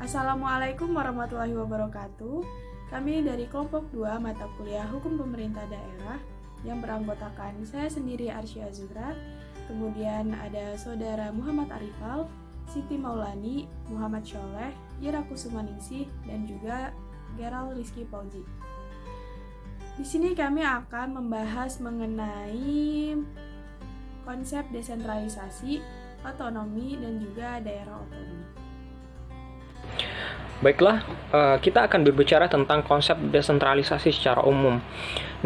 Assalamualaikum warahmatullahi wabarakatuh. Kami dari kelompok 2 mata kuliah Hukum Pemerintah Daerah yang beranggotakan saya sendiri Arsya Azura, kemudian ada saudara Muhammad Arifal, Siti Maulani, Muhammad Syoleh, Ira Kusumaningsih, dan juga Geral Rizky Pauzi. Di sini kami akan membahas mengenai konsep desentralisasi, otonomi, dan juga daerah otonom. Baiklah, kita akan berbicara tentang konsep desentralisasi secara umum.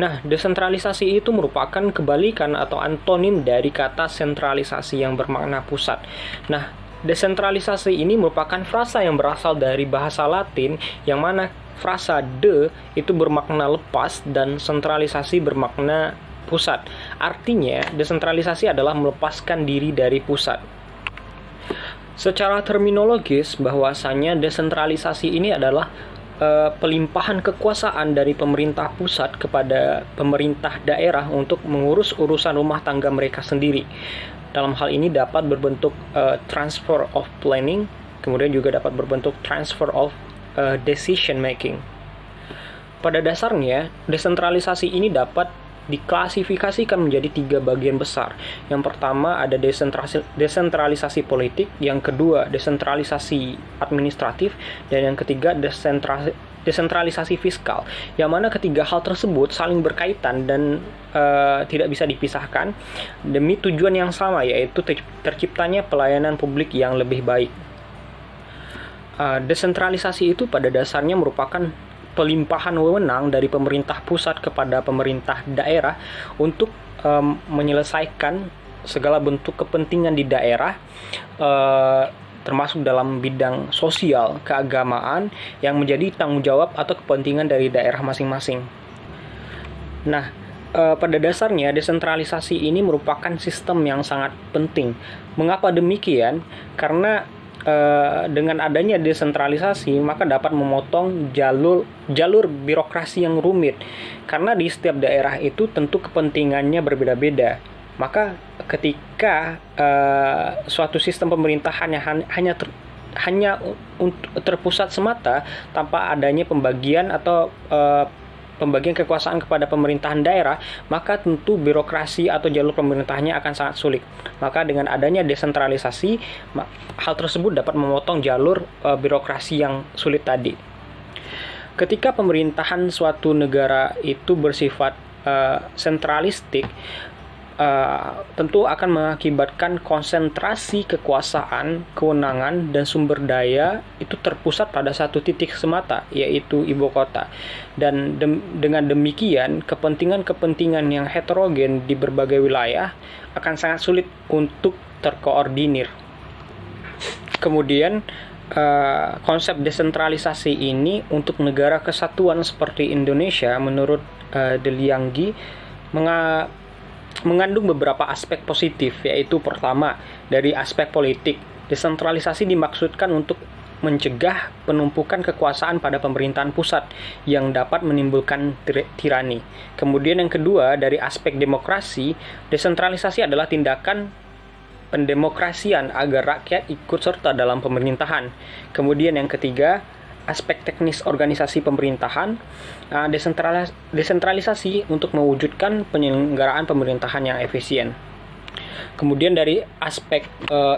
Nah, desentralisasi itu merupakan kebalikan atau antonim dari kata sentralisasi yang bermakna pusat. Nah, desentralisasi ini merupakan frasa yang berasal dari bahasa Latin, yang mana frasa de itu bermakna lepas dan sentralisasi bermakna pusat. Artinya, desentralisasi adalah melepaskan diri dari pusat. Secara terminologis, bahwasanya desentralisasi ini adalah pelimpahan kekuasaan dari pemerintah pusat kepada pemerintah daerah untuk mengurus urusan rumah tangga mereka sendiri. Dalam hal ini dapat berbentuk transfer of planning, kemudian juga dapat berbentuk transfer of decision making. Pada dasarnya, desentralisasi ini dapat diklasifikasikan menjadi 3 bagian besar. Yang pertama ada desentralisasi politik, yang kedua desentralisasi administratif, dan yang ketiga desentralisasi fiskal. Yang mana ketiga hal tersebut saling berkaitan dan tidak bisa dipisahkan demi tujuan yang sama, yaitu terciptanya pelayanan publik yang lebih baik. Desentralisasi itu pada dasarnya merupakan pelimpahan wewenang dari pemerintah pusat kepada pemerintah daerah untuk menyelesaikan segala bentuk kepentingan di daerah, termasuk dalam bidang sosial, keagamaan, yang menjadi tanggung jawab atau kepentingan dari daerah masing-masing. Nah, pada dasarnya desentralisasi ini merupakan sistem yang sangat penting. Mengapa demikian? Karena dengan adanya desentralisasi maka dapat memotong jalur birokrasi yang rumit, karena di setiap daerah itu tentu kepentingannya berbeda-beda. Maka ketika suatu sistem pemerintahan yang hanya terpusat semata tanpa adanya pembagian atau pembagian kekuasaan kepada pemerintahan daerah, maka tentu birokrasi atau jalur pemerintahannya akan sangat sulit. Maka dengan adanya desentralisasi, hal tersebut dapat memotong jalur birokrasi yang sulit tadi. Ketika pemerintahan suatu negara itu bersifat sentralistik, tentu akan mengakibatkan konsentrasi kekuasaan, kewenangan, dan sumber daya itu terpusat pada satu titik semata, yaitu ibu kota. Dan dengan demikian, kepentingan-kepentingan yang heterogen di berbagai wilayah akan sangat sulit untuk terkoordinir. Kemudian, konsep desentralisasi ini untuk negara kesatuan seperti Indonesia, menurut Delianggi, mengandung beberapa aspek positif, yaitu pertama, dari aspek politik. Desentralisasi dimaksudkan untuk mencegah penumpukan kekuasaan pada pemerintahan pusat yang dapat menimbulkan tirani. Kemudian yang kedua, dari aspek demokrasi, desentralisasi adalah tindakan pendemokrasian agar rakyat ikut serta dalam pemerintahan. Kemudian yang ketiga, aspek teknis organisasi pemerintahan, desentralisasi untuk mewujudkan penyelenggaraan pemerintahan yang efisien. Kemudian dari aspek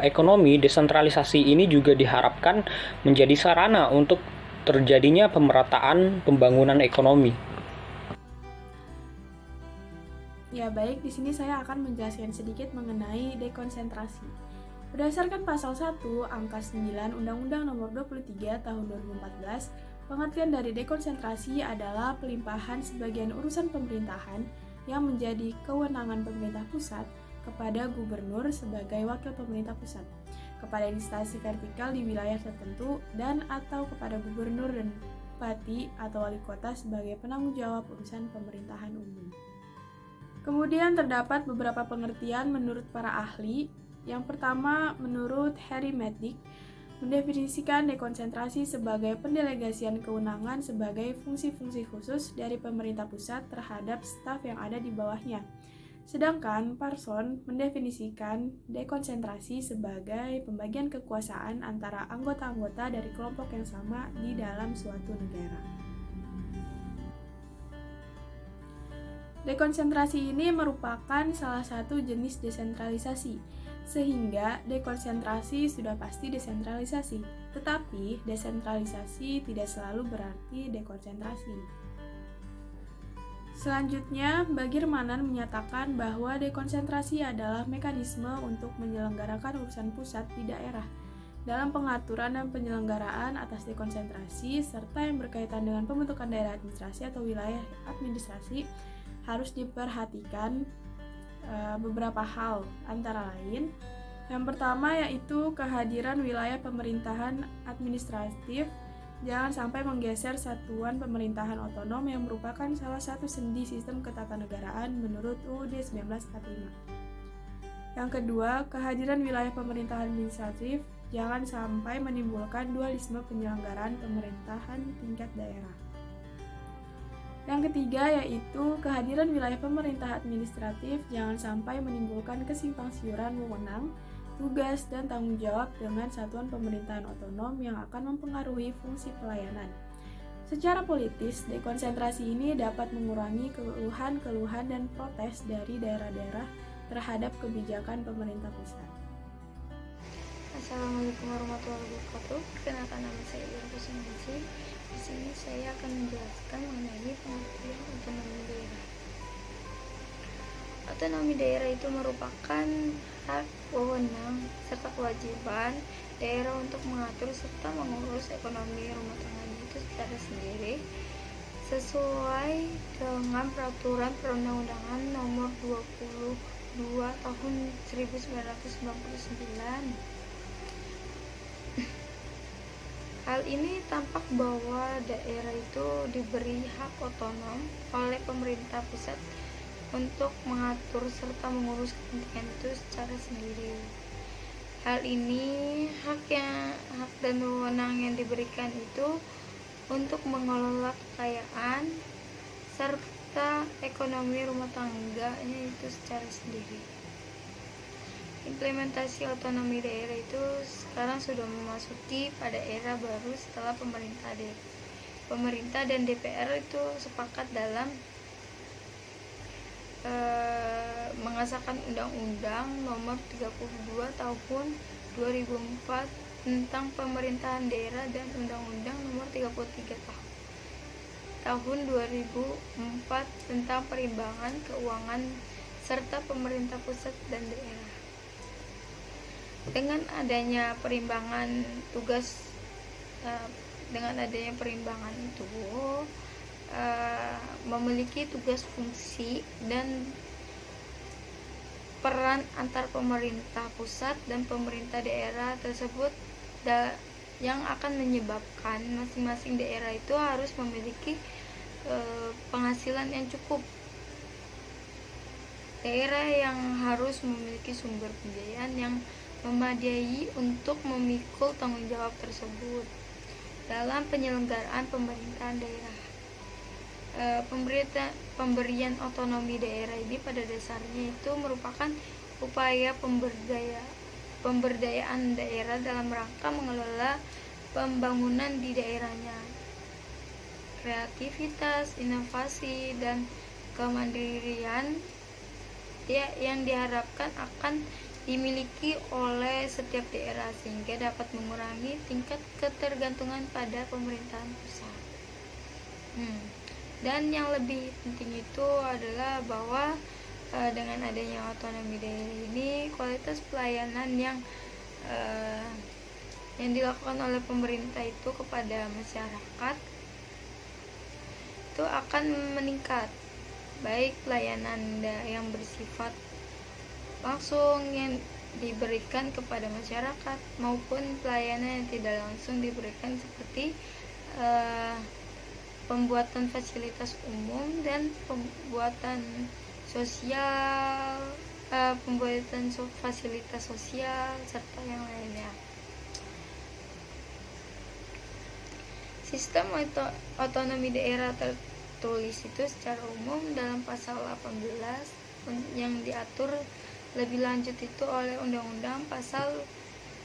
ekonomi, desentralisasi ini juga diharapkan menjadi sarana untuk terjadinya pemerataan pembangunan ekonomi. Ya baik, di sini saya akan menjelaskan sedikit mengenai dekonsentrasi. Berdasarkan pasal 1 angka 9 Undang-Undang Nomor 23 Tahun 2014, pengertian dari dekonsentrasi adalah pelimpahan sebagian urusan pemerintahan yang menjadi kewenangan pemerintah pusat kepada gubernur sebagai wakil pemerintah pusat, kepada instansi vertikal di wilayah tertentu, dan atau kepada gubernur dan bupati atau wali kota sebagai penanggung jawab urusan pemerintahan umum. Kemudian terdapat beberapa pengertian menurut para ahli. Yang pertama, menurut Harry Maddick, mendefinisikan dekonsentrasi sebagai pendelegasian kewenangan sebagai fungsi-fungsi khusus dari pemerintah pusat terhadap staf yang ada di bawahnya, Sedangkan Parson mendefinisikan dekonsentrasi sebagai pembagian kekuasaan antara anggota-anggota dari kelompok yang sama di dalam suatu negara. Dekonsentrasi ini merupakan salah satu jenis desentralisasi, sehingga dekonsentrasi sudah pasti desentralisasi, tetapi desentralisasi tidak selalu berarti dekonsentrasi. Selanjutnya, Bagirmanan menyatakan bahwa dekonsentrasi adalah mekanisme untuk menyelenggarakan urusan pusat di daerah dalam pengaturan dan penyelenggaraan atas dekonsentrasi serta yang berkaitan dengan pembentukan daerah administrasi atau wilayah administrasi harus diperhatikan beberapa hal, antara lain yang pertama yaitu kehadiran wilayah pemerintahan administratif. Jangan sampai menggeser satuan pemerintahan otonom yang merupakan salah satu sendi sistem ketatanegaraan menurut UUD 1945. Yang kedua, kehadiran wilayah pemerintahan administratif jangan sampai menimbulkan dualisme penyelenggaraan pemerintahan tingkat daerah. Yang ketiga yaitu kehadiran wilayah pemerintah administratif jangan sampai menimbulkan kesimpangsiuran wewenang, tugas, dan tanggung jawab dengan satuan pemerintahan otonom yang akan mempengaruhi fungsi pelayanan. Secara politis, dekonsentrasi ini dapat mengurangi keluhan-keluhan dan protes dari daerah-daerah terhadap kebijakan pemerintah pusat. Assalamualaikum warahmatullahi wabarakatuh. Perkenalkan, nama saya Iwan Kusumasi. Di sini saya akan menjelaskan mengenai pengertian otonomi daerah. Otonomi daerah itu merupakan hak, wewenang, serta kewajiban daerah untuk mengatur serta mengurus ekonomi rumah tangganya itu secara sendiri sesuai dengan peraturan perundang-undangan nomor 22 tahun 1999. Hal ini tampak bahwa daerah itu diberi hak otonom oleh pemerintah pusat untuk mengatur serta mengurus kepentingan itu secara sendiri. Hal ini hak dan wewenang yang diberikan itu untuk mengelola kekayaan serta ekonomi rumah tangganya itu secara sendiri. Implementasi otonomi daerah itu sekarang sudah memasuki pada era baru setelah pemerintah dan DPR itu sepakat dalam mengesahkan Undang-Undang Nomor 32 Tahun 2004 tentang Pemerintahan Daerah dan Undang-Undang Nomor 33 Tahun 2004 tentang Perimbangan Keuangan serta pemerintah pusat dan daerah. Dengan adanya perimbangan tugas, dengan adanya perimbangan itu memiliki tugas, fungsi, dan peran antar pemerintah pusat dan pemerintah daerah tersebut yang akan menyebabkan masing-masing daerah itu harus memiliki penghasilan yang cukup. Daerah yang harus memiliki sumber pembiayaan yang memadai untuk memikul tanggung jawab tersebut dalam penyelenggaraan pemerintahan daerah. Pemberian otonomi daerah ini pada dasarnya itu merupakan upaya pemberdayaan daerah dalam rangka mengelola pembangunan di daerahnya. Kreativitas, inovasi, dan kemandirian yang diharapkan akan dimiliki oleh setiap daerah sehingga dapat mengurangi tingkat ketergantungan pada pemerintahan pusat. Dan yang lebih penting itu adalah bahwa dengan adanya otonomi daerah ini, kualitas pelayanan yang dilakukan oleh pemerintah itu kepada masyarakat itu akan meningkat, baik pelayanan yang bersifat langsung yang diberikan kepada masyarakat maupun pelayanan yang tidak langsung diberikan seperti pembuatan fasilitas umum dan pembuatan fasilitas sosial serta yang lainnya. Sistem otonomi daerah tertulis itu secara umum dalam pasal 18 yang diatur lebih lanjut itu oleh Undang-Undang Pasal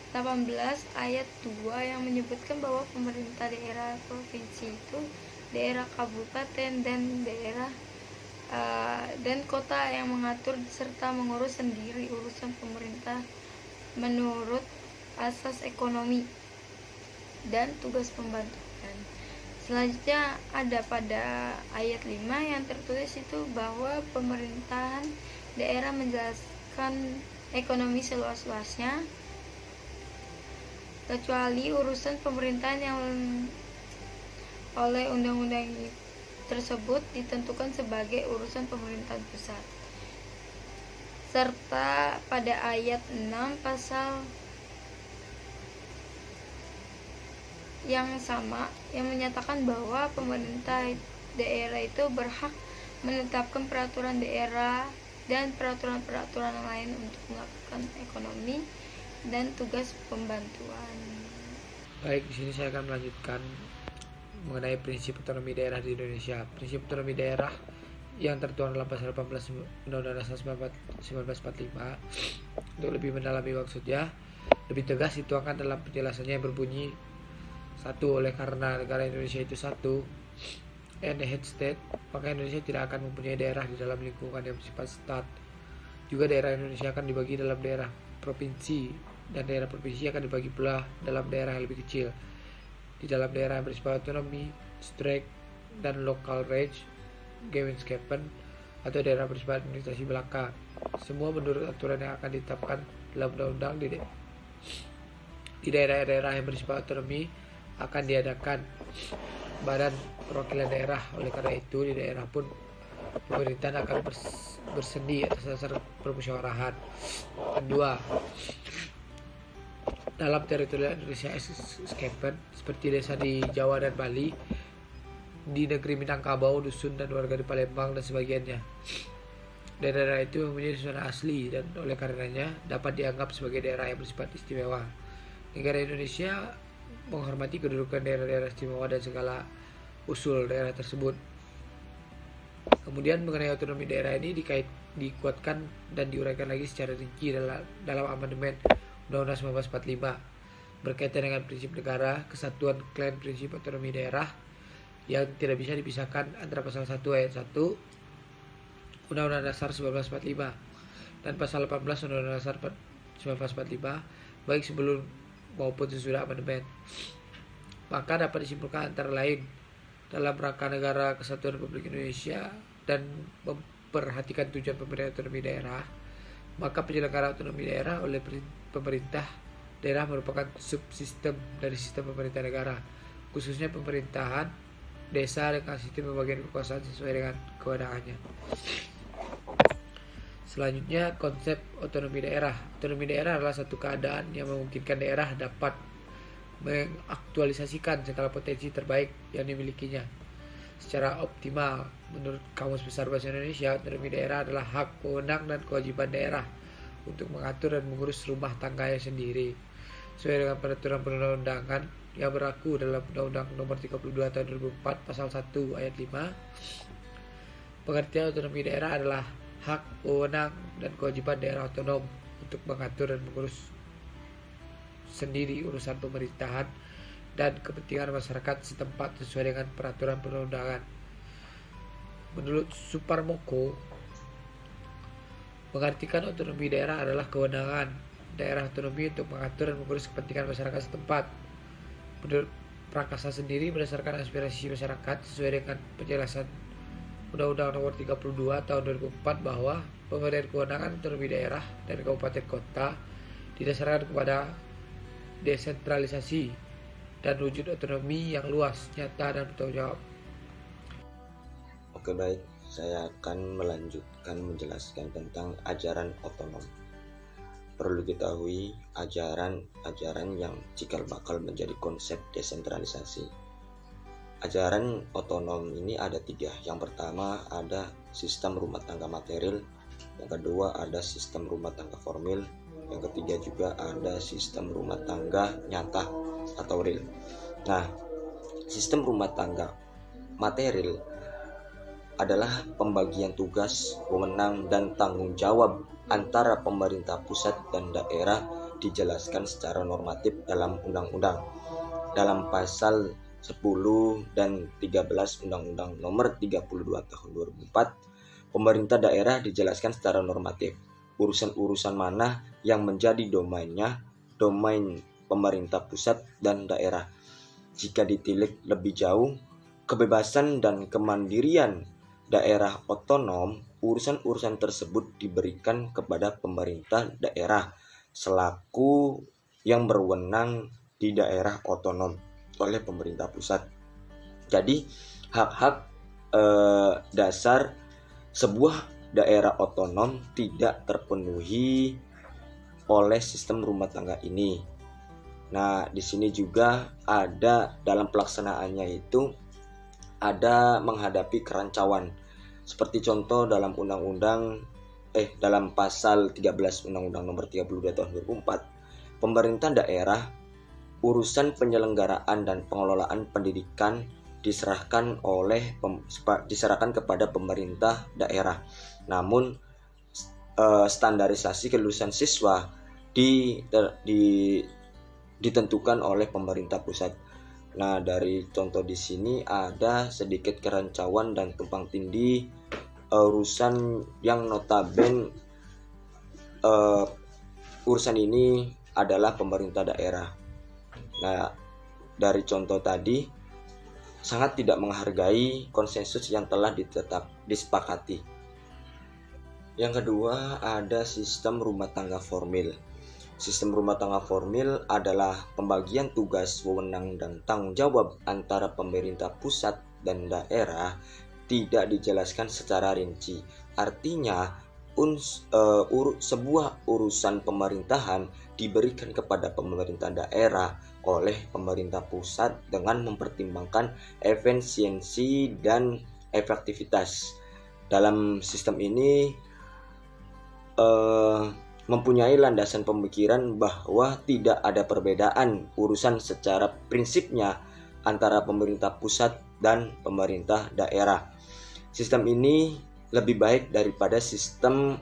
18 ayat 2 yang menyebutkan bahwa pemerintah daerah provinsi itu daerah kabupaten dan daerah dan kota yang mengatur serta mengurus sendiri urusan pemerintah menurut asas ekonomi dan tugas pembantuan. Selanjutnya ada pada ayat 5 yang tertulis itu bahwa pemerintahan daerah menjelaskan ekonomi seluas-luasnya kecuali urusan pemerintahan yang oleh undang-undang tersebut ditentukan sebagai urusan pemerintahan pusat. Serta pada ayat 6 pasal yang sama yang menyatakan bahwa pemerintah daerah itu berhak menetapkan peraturan daerah dan peraturan-peraturan lain untuk melakukan ekonomi dan tugas pembantuan. Baik, di sini saya akan melanjutkan mengenai prinsip otonomi daerah di Indonesia. Prinsip otonomi daerah yang tertuang dalam pasal 18 Undang-Undang Dasar 1945 untuk lebih mendalami maksudnya lebih tegas dituangkan dalam penjelasannya yang berbunyi: satu, oleh karena negara Indonesia itu satu and a head state, maka Indonesia tidak akan mempunyai daerah di dalam lingkungan yang bersifat stat. Juga daerah Indonesia akan dibagi dalam daerah provinsi, dan daerah provinsi akan dibagi pula dalam daerah yang lebih kecil. Di dalam daerah yang bersifat otonomi, Streek dan Local Range, Gemeenschappen, atau daerah bersifat administrasi belaka, semua menurut aturan yang akan ditetapkan dalam undang-undang. Di daerah-daerah yang bersifat otonomi akan diadakan badan perwakilan daerah. Oleh karena itu, di daerah pun pemerintahan akan bersendi atas dasar permusyawarahan. Kedua, dalam teritorial Indonesia Escapen seperti desa di Jawa dan Bali, di negeri Minangkabau, dusun dan warga di Palembang dan sebagiannya, daerah-daerah itu mempunyai zona asli dan oleh karenanya dapat dianggap sebagai daerah yang bersifat istimewa. Negara Indonesia menghormati kedudukan daerah-daerah istimewa dan segala usul daerah tersebut. Kemudian mengenai otonomi daerah ini dikuatkan dan diuraikan lagi secara rinci dalam amandemen Undang-Undang 1945 berkaitan dengan prinsip negara, kesatuan klan, prinsip otonomi daerah yang tidak bisa dipisahkan antara pasal 1 ayat 1 Undang-Undang Dasar 1945 dan pasal 18 Undang-Undang Dasar 1945 baik sebelum maupun sesudah amandemen. Maka dapat disimpulkan antara lain, dalam rangka negara kesatuan Republik Indonesia dan memperhatikan tujuan pemberian otonomi daerah, maka penyelenggaraan otonomi daerah oleh pemerintah daerah merupakan subsistem dari sistem pemerintah negara, khususnya pemerintahan desa dengan sistem pembagian kekuasaan sesuai dengan kewenangannya. Selanjutnya, konsep otonomi daerah. Otonomi daerah adalah satu keadaan yang memungkinkan daerah dapat mengaktualisasikan segala potensi terbaik yang dimilikinya secara optimal. Menurut Kamus Besar Bahasa Indonesia, otonomi daerah adalah hak, wewenang, dan kewajiban daerah untuk mengatur dan mengurus rumah tangganya sendiri sesuai dengan peraturan perundang-undangan yang berlaku dalam Undang-Undang Nomor 32 Tahun 2004 Pasal 1 Ayat 5. Pengertian otonomi daerah adalah hak, wewenang, dan kewajiban daerah otonom untuk mengatur dan mengurus sendiri urusan pemerintahan dan kepentingan masyarakat setempat sesuai dengan peraturan perundangan. Menurut Suparmoko, mengartikan otonomi daerah adalah kewenangan daerah otonomi untuk mengatur dan mengurus kepentingan masyarakat setempat. Menurut Prakasa sendiri, berdasarkan aspirasi masyarakat sesuai dengan penjelasan Undang-Undang Nomor 32 Tahun 2004 bahwa pemberian kewenangan otonomi daerah dan kabupaten kota didasarkan kepada desentralisasi dan wujud otonomi yang luas, nyata, dan bertanggung jawab. Oke, baik, saya akan melanjutkan menjelaskan tentang ajaran otonom. Perlu diketahui ajaran yang cikal bakal menjadi konsep desentralisasi. Ajaran otonom ini ada 3. Yang pertama ada sistem rumah tangga material, yang kedua ada sistem rumah tangga formil, yang ketiga juga ada sistem rumah tangga nyata atau real. Nah, sistem rumah tangga material adalah pembagian tugas, wewenang, dan tanggung jawab antara pemerintah pusat dan daerah dijelaskan secara normatif dalam undang-undang. Dalam pasal 10 dan 13 Undang-Undang Nomor 32 Tahun 2004, pemerintah daerah dijelaskan secara normatif urusan-urusan mana yang menjadi domain pemerintah pusat dan daerah. Jika ditilik lebih jauh, kebebasan dan kemandirian daerah otonom, urusan-urusan tersebut diberikan kepada pemerintah daerah selaku yang berwenang di daerah otonom oleh pemerintah pusat. Jadi hak-hak dasar sebuah daerah otonom tidak terpenuhi oleh sistem rumah tangga ini. Nah, di sini juga ada dalam pelaksanaannya itu ada menghadapi kerancuan. Seperti contoh dalam dalam pasal 13 Undang-Undang Nomor 32 Tahun 2004, pemerintah daerah urusan penyelenggaraan dan pengelolaan pendidikan diserahkan kepada pemerintah daerah. Namun standarisasi kelulusan siswa ditentukan oleh pemerintah pusat. Nah, dari contoh di sini ada sedikit kerancuan dan tumpang tindih urusan yang notabene urusan ini adalah pemerintah daerah. Nah, dari contoh tadi sangat tidak menghargai konsensus yang telah disepakati. Yang kedua ada sistem rumah tangga formil. Sistem rumah tangga formil adalah pembagian tugas, wewenang, dan tanggung jawab antara pemerintah pusat dan daerah tidak dijelaskan secara rinci. Artinya, sebuah urusan pemerintahan diberikan kepada pemerintah daerah oleh pemerintah pusat dengan mempertimbangkan efisiensi dan efektivitas. Dalam sistem ini mempunyai landasan pemikiran bahwa tidak ada perbedaan urusan secara prinsipnya antara pemerintah pusat dan pemerintah daerah. Sistem ini lebih baik daripada sistem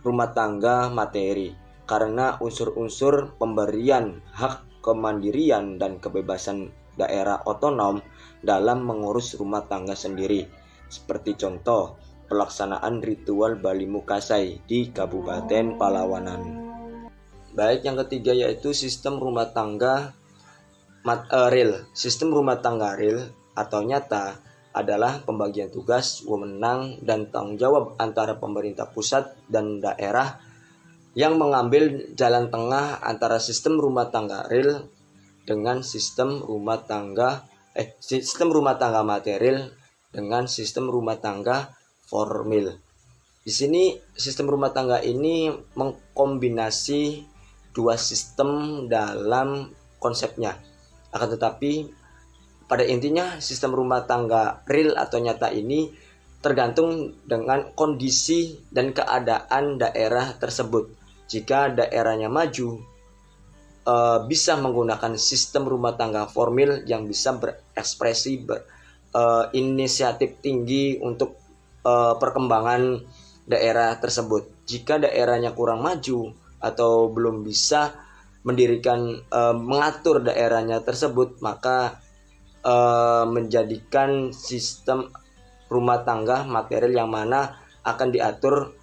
rumah tangga materi karena unsur-unsur pemberian hak kemandirian dan kebebasan daerah otonom dalam mengurus rumah tangga sendiri. Seperti contoh, pelaksanaan ritual Bali Mukasai di Kabupaten Palawanan. Baik, yang ketiga yaitu sistem rumah tangga real. Sistem rumah tangga real atau nyata adalah pembagian tugas, wewenang, dan tanggung jawab antara pemerintah pusat dan daerah yang mengambil jalan tengah antara sistem rumah tangga real dengan sistem rumah tangga material dengan sistem rumah tangga formil. Di sini sistem rumah tangga ini mengkombinasi dua sistem dalam konsepnya. Akan tetapi pada intinya sistem rumah tangga real atau nyata ini tergantung dengan kondisi dan keadaan daerah tersebut. Jika daerahnya maju, bisa menggunakan sistem rumah tangga formil yang bisa berekspresi, inisiatif tinggi untuk perkembangan daerah tersebut. Jika daerahnya kurang maju atau belum bisa mengatur daerahnya tersebut, maka menjadikan sistem rumah tangga material yang mana akan diatur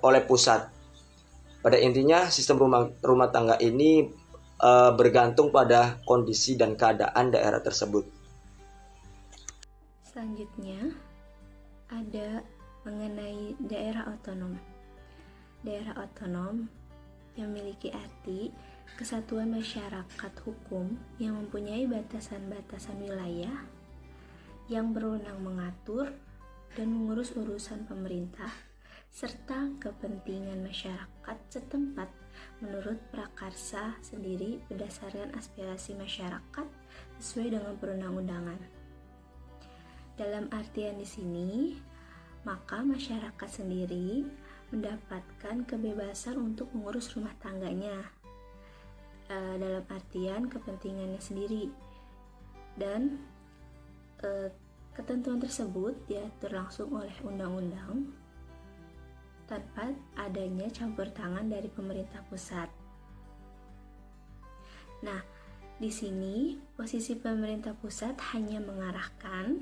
oleh pusat. Pada intinya sistem rumah tangga ini bergantung pada kondisi dan keadaan daerah tersebut. Selanjutnya ada mengenai daerah otonom. Daerah otonom yang memiliki arti kesatuan masyarakat hukum yang mempunyai batasan-batasan wilayah yang berwenang mengatur dan mengurus urusan pemerintah serta kepentingan masyarakat setempat menurut prakarsa sendiri berdasarkan aspirasi masyarakat sesuai dengan perundang-undangan. Dalam artian di sini, maka masyarakat sendiri mendapatkan kebebasan untuk mengurus rumah tangganya dalam artian kepentingannya sendiri dan Ketentuan tersebut diatur langsung oleh undang-undang tanpa adanya campur tangan dari pemerintah pusat. Nah, di sini posisi pemerintah pusat hanya mengarahkan,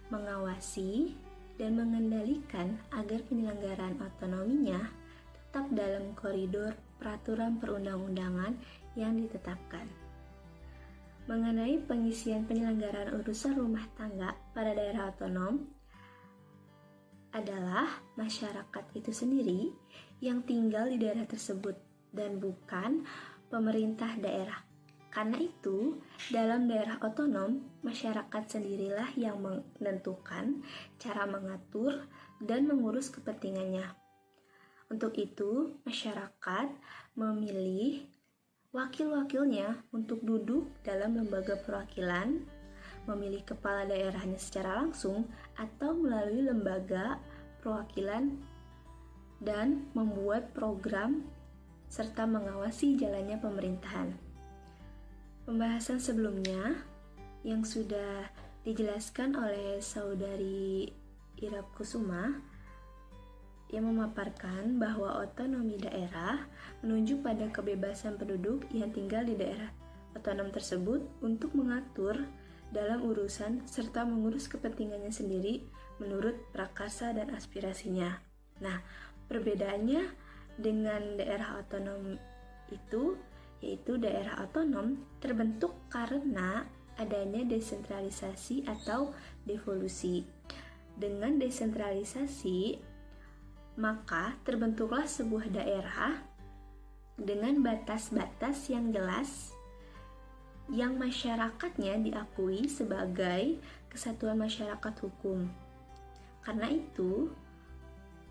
mengawasi, dan mengendalikan agar penyelenggaraan otonominya tetap dalam koridor peraturan perundang-undangan yang ditetapkan. Mengenai pengisian penyelenggaraan urusan rumah tangga pada daerah otonom adalah masyarakat itu sendiri yang tinggal di daerah tersebut dan bukan pemerintah daerah. Karena itu, dalam daerah otonom, masyarakat sendirilah yang menentukan cara mengatur dan mengurus kepentingannya. Untuk itu, masyarakat memilih wakil-wakilnya untuk duduk dalam lembaga perwakilan, memilih kepala daerahnya secara langsung atau melalui lembaga perwakilan, dan membuat program serta mengawasi jalannya pemerintahan. Pembahasan sebelumnya yang sudah dijelaskan oleh saudari Irab Kusuma yang memaparkan bahwa otonomi daerah menunjuk pada kebebasan penduduk yang tinggal di daerah otonom tersebut untuk mengatur dalam urusan serta mengurus kepentingannya sendiri menurut prakarsa dan aspirasinya. Nah, perbedaannya dengan daerah otonom itu yaitu daerah otonom terbentuk karena adanya desentralisasi atau devolusi. Dengan desentralisasi, maka terbentuklah sebuah daerah dengan batas-batas yang jelas yang masyarakatnya diakui sebagai kesatuan masyarakat hukum. Karena itu,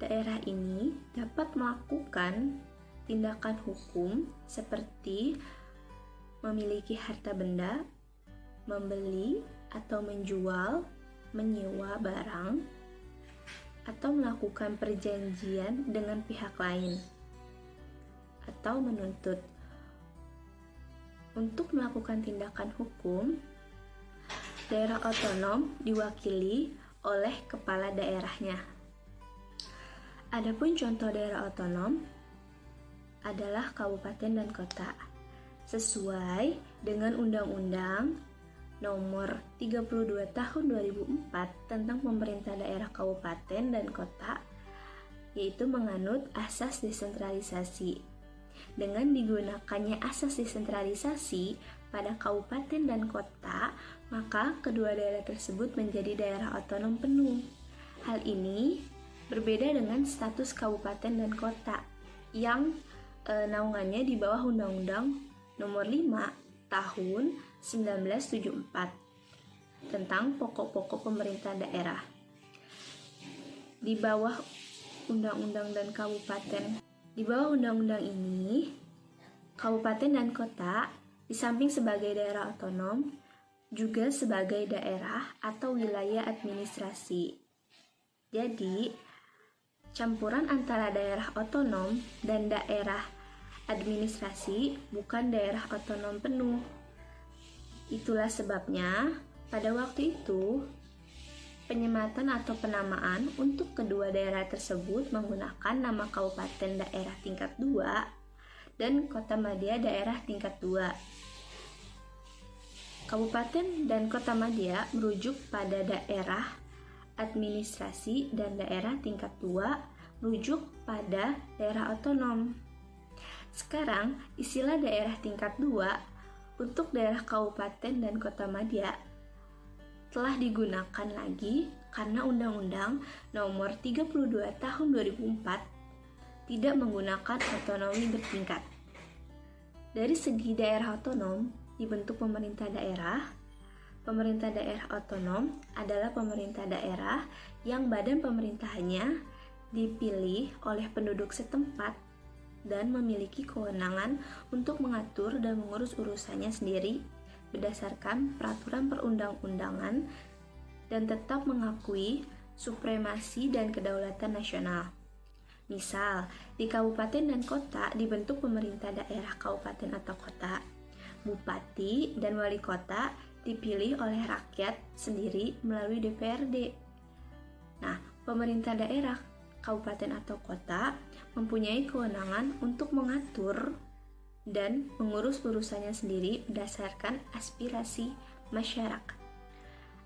daerah ini dapat melakukan tindakan hukum seperti memiliki harta benda, membeli atau menjual, menyewa barang, atau melakukan perjanjian dengan pihak lain, atau menuntut. Untuk melakukan tindakan hukum, daerah otonom diwakili oleh kepala daerahnya. Adapun contoh daerah otonom adalah kabupaten dan kota. Sesuai dengan Undang-Undang Nomor 32 Tahun 2004 tentang pemerintah daerah kabupaten dan kota, yaitu menganut asas desentralisasi. Dengan digunakannya asas desentralisasi pada kabupaten dan kota, maka kedua daerah tersebut menjadi daerah otonom penuh. Hal ini berbeda dengan status kabupaten dan kota yang naungannya di bawah Undang-Undang Nomor 5 Tahun 1974 tentang pokok-pokok pemerintah daerah. Di bawah Undang-Undang dan Kabupaten, di bawah Undang-Undang ini, kabupaten dan kota di samping sebagai daerah otonom juga sebagai daerah atau wilayah administrasi. Jadi, campuran antara daerah otonom dan daerah administrasi bukan daerah otonom penuh. Itulah sebabnya pada waktu itu penyematan atau penamaan untuk kedua daerah tersebut menggunakan nama kabupaten daerah tingkat 2 dan kota madya daerah tingkat 2. Kabupaten dan kota madya merujuk pada daerah administrasi dan daerah tingkat 2 merujuk pada daerah otonom. Sekarang, istilah daerah tingkat 2 untuk daerah kabupaten dan kota madya telah digunakan lagi karena Undang-Undang Nomor 32 Tahun 2004 tidak menggunakan otonomi bertingkat. Dari segi daerah otonom dibentuk pemerintah daerah. Pemerintah daerah otonom adalah pemerintah daerah yang badan pemerintahannya dipilih oleh penduduk setempat dan memiliki kewenangan untuk mengatur dan mengurus urusannya sendiri berdasarkan peraturan perundang-undangan dan tetap mengakui supremasi dan kedaulatan nasional. Misal, di kabupaten dan kota dibentuk pemerintah daerah kabupaten atau kota. Bupati dan wali kota dipilih oleh rakyat sendiri melalui DPRD. Nah, pemerintah daerah, kabupaten atau kota mempunyai kewenangan untuk mengatur dan mengurus urusannya sendiri berdasarkan aspirasi masyarakat.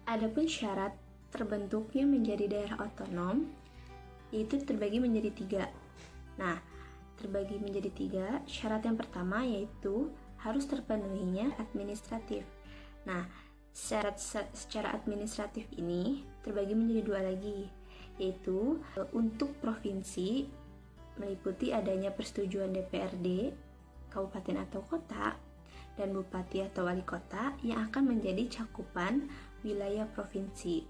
Adapun syarat terbentuknya menjadi daerah otonom yaitu terbagi menjadi 3. Nah, terbagi menjadi 3, syarat yang pertama yaitu harus terpenuhinya administratif. Nah, syarat secara administratif ini terbagi menjadi 2 lagi, yaitu untuk provinsi meliputi adanya persetujuan DPRD, kabupaten atau kota, dan bupati atau wali kota yang akan menjadi cakupan wilayah provinsi.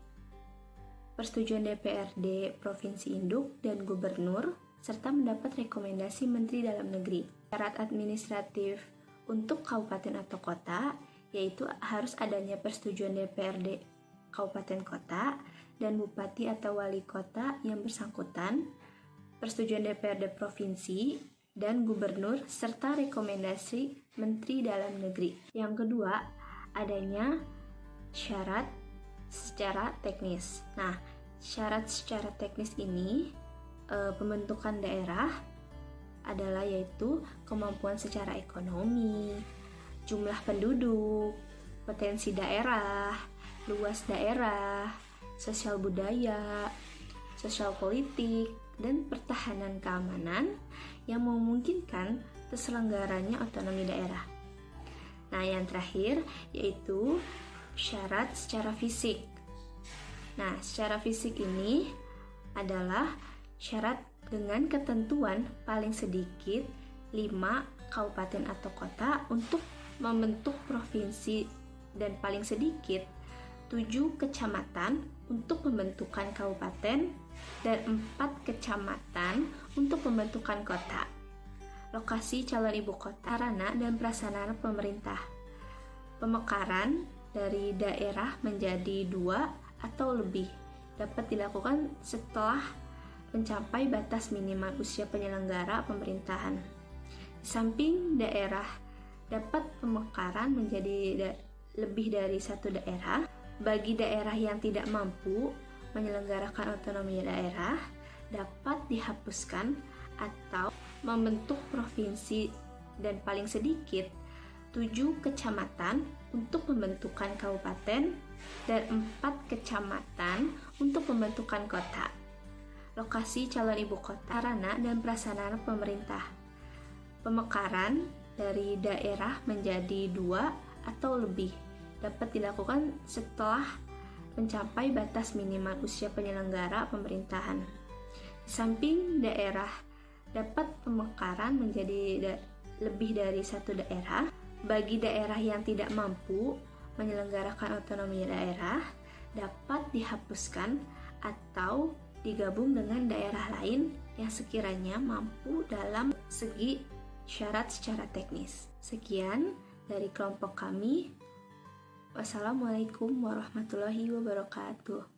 Persetujuan DPRD provinsi induk dan gubernur serta mendapat rekomendasi Menteri Dalam Negeri. Syarat administratif untuk kabupaten atau kota yaitu harus adanya persetujuan DPRD kabupaten kota dan bupati atau wali kota yang bersangkutan, persetujuan DPRD provinsi dan gubernur serta rekomendasi Menteri Dalam Negeri. Yang kedua, adanya syarat secara teknis. Nah, syarat secara teknis ini pembentukan daerah adalah yaitu kemampuan secara ekonomi, jumlah penduduk, potensi daerah, luas daerah, sosial budaya, sosial politik, dan pertahanan keamanan yang memungkinkan terselenggaranya otonomi daerah. Nah, yang terakhir yaitu syarat secara fisik. Nah, secara fisik ini adalah syarat dengan ketentuan paling sedikit 5 kabupaten atau kota untuk membentuk provinsi dan paling sedikit 7 kecamatan untuk pembentukan kabupaten dan 4 kecamatan untuk pembentukan kota. Lokasi calon ibu kota, sarana dan prasarana pemerintah. Pemekaran dari daerah menjadi 2 atau lebih dapat dilakukan setelah mencapai batas minimal usia penyelenggara pemerintahan. Di samping daerah dapat pemekaran menjadi lebih dari 1 daerah. Bagi daerah yang tidak mampu menyelenggarakan otonomi daerah, dapat dihapuskan atau membentuk provinsi dan paling sedikit 7 kecamatan untuk pembentukan kabupaten dan 4 kecamatan untuk pembentukan kota. Lokasi calon ibu kota, sarana dan prasarana pemerintah. Pemekaran dari daerah menjadi 2 atau lebih dapat dilakukan setelah mencapai batas minimal usia penyelenggara pemerintahan. Di samping daerah dapat pemekaran menjadi lebih dari 1 daerah. Bagi daerah yang tidak mampu menyelenggarakan otonomi daerah, dapat dihapuskan atau digabung dengan daerah lain yang sekiranya mampu dalam segi syarat secara teknis. Sekian dari kelompok kami. Wassalamualaikum warahmatullahi wabarakatuh.